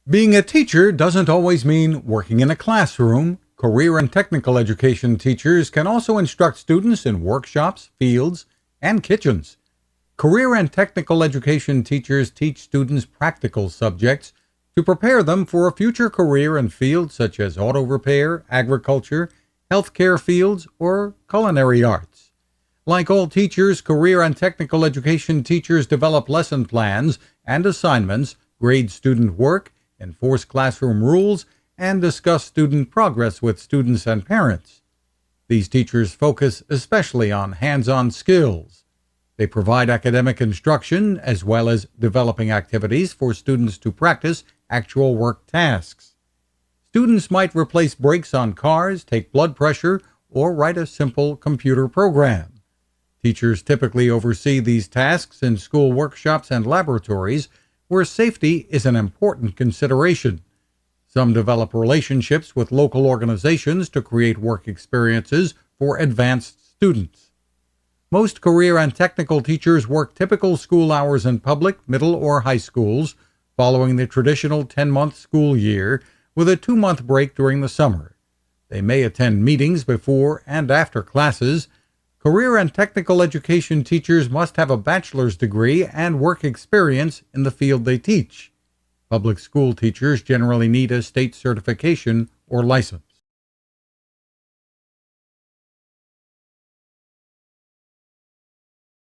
Being a teacher doesn't always mean working in a classroom. Career and technical education teachers can also instruct students in workshops, fields, and kitchens. Career and technical education teachers teach students practical subjects to prepare them for a future career in fields such as auto repair, agriculture, healthcare fields, or culinary arts. Like all teachers, career and technical education teachers develop lesson plans and assignments, grade student work, enforce classroom rules, and discuss student progress with students and parents. These teachers focus especially on hands-on skills. They provide academic instruction as well as developing activities for students to practice actual work tasks. Students might replace brakes on cars, take blood pressure, or write a simple computer program. Teachers typically oversee these tasks in school workshops and laboratories where safety is an important consideration. Some develop relationships with local organizations to create work experiences for advanced students. Most career and technical teachers work typical school hours in public, middle, or high schools, following the traditional 10-month school year with a 2-month break during the summer. They may attend meetings before and after classes. Career and technical education teachers must have a bachelor's degree and work experience in the field they teach. Public school teachers generally need a state certification or license.